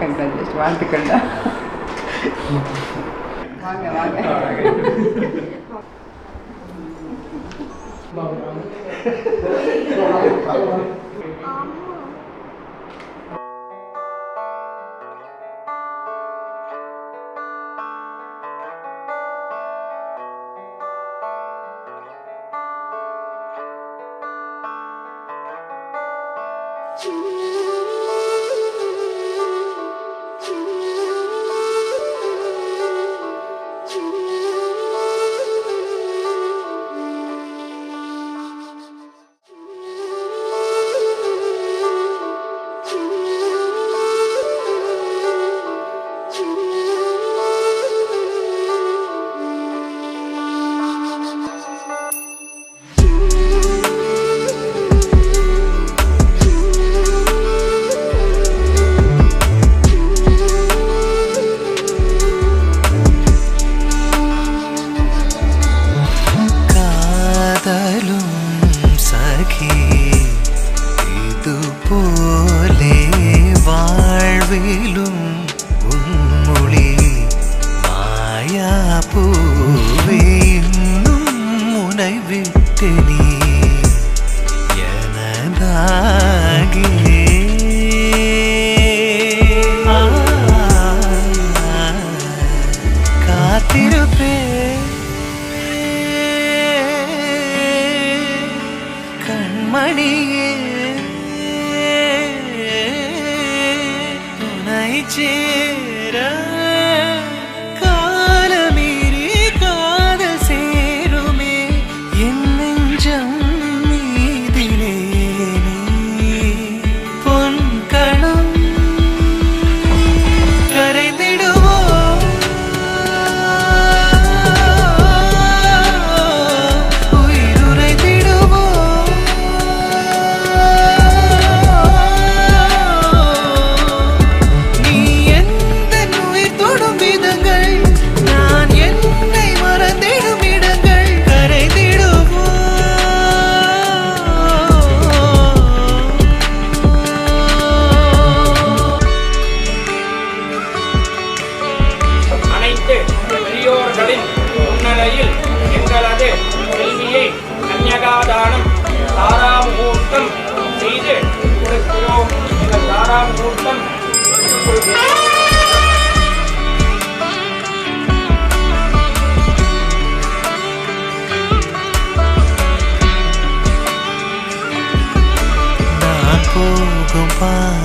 Congratulation, வாழ்த்துக்கள்டா. வாங்க வாங்க.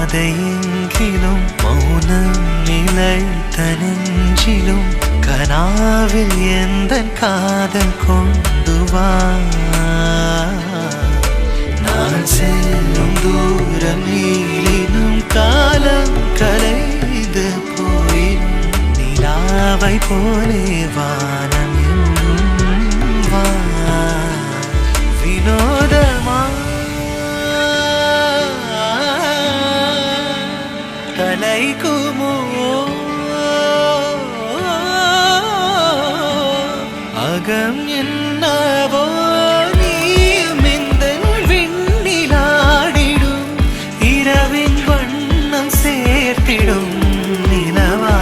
பாதையெங்கிலும் மௌனம் நிலைத்த நெஞ்சிலும் கனாவில் எந்த காதல் கொண்டு வா. நான் செல்லும் தூரம் நீளினும் காலம் கலைந்து போயினும் நிலாவை போலே வானம் வா. வினோதமா தலைக்குமோ அகம் என்னவோ நீயும் இந்த விண்ணிலாடிடும் இரவின் வண்ணம் சேர்த்திடும் நிலவா.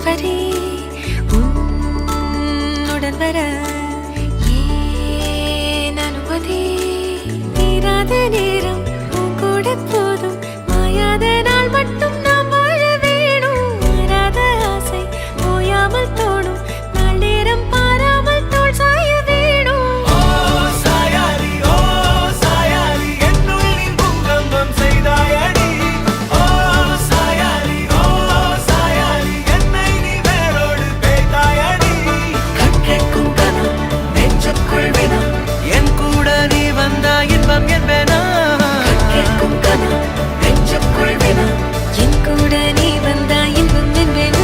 வரி உன்னுடன் வர ஏன் அனுமதி தீராத நேரம் உன் கூட போதும் மாயாத நாள் மட்டும் நாம் வாழ வேணும் மாறாத ஆசை ஓயாமல் தோணும் நாள் நேரம் பாராமல் தோள் சாய வேணும் ஓ சாயாரி என்னுள் நீ பூகம்பம் செய்தாயடி ஓ சாயாரி என்னை நீ வேரோடு பேய்த்தாயடி கண்கேட்கும் கனம் நெஞ்சுக்குள் வினம் என் கூட நீ வந்தா இன்பம் என்பேனா கண்கேட்கும் கனம் நெஞ்சுக்குள் வினம் என் கூட நீ வந்தா இன்பம் என்பேனா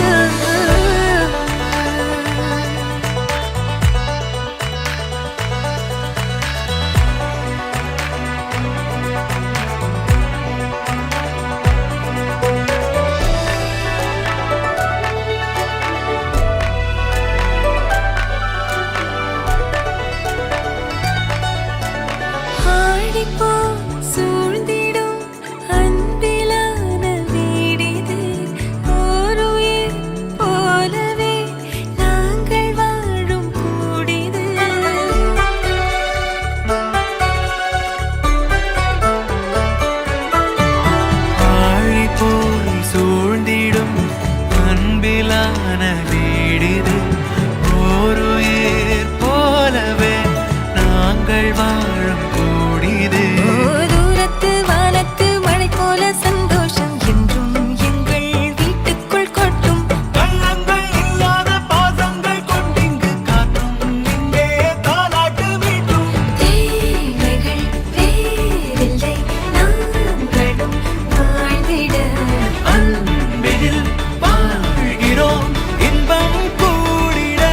ஆடிப்போ சூழ்ந்திடும் அன்பிலான வீடிது ஒரு உயிர் போலவே நாங்கள் வாழும் கூடிது ஆழி போய் சூழ்ந்திடும் அன்பிலான வீடிது ஓருயிர் போலவே நாங்கள் வாழும் கூடிது தூரத்து வானத்து மழை போல சந்தோஷம் என்றும் எங்கள் வீட்டுக்குள் கொட்டும் கள்ளங்கள் இல்லாத பாசங்கள் கொண்டிங்கு காற்றும் இங்கே தாலாட்டு மீட்டும் தேவைகள் வேறில்லை நாங்களும் வாழ்ந்திட அன்பில் வாழ்கிறோம் இன்பம் கூடிட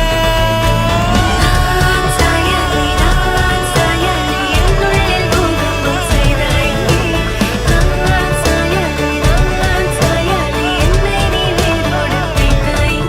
சாயலி நான் சாயலி என்னுள்ளே பூகம்பம் செய்தாய் நான் சாயலி நான் சாயலி என்னை நீ வேரோடு பிடித்தாய்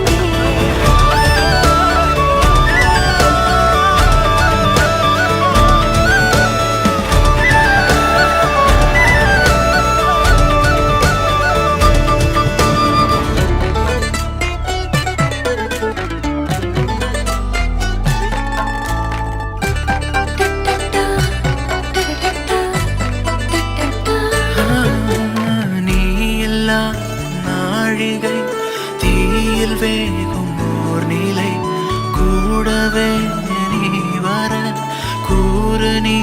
நீ எல்லா நாழிகை தீயில் வேகும் ஓர் நிலை கூடவே நீ வர கூறு நீ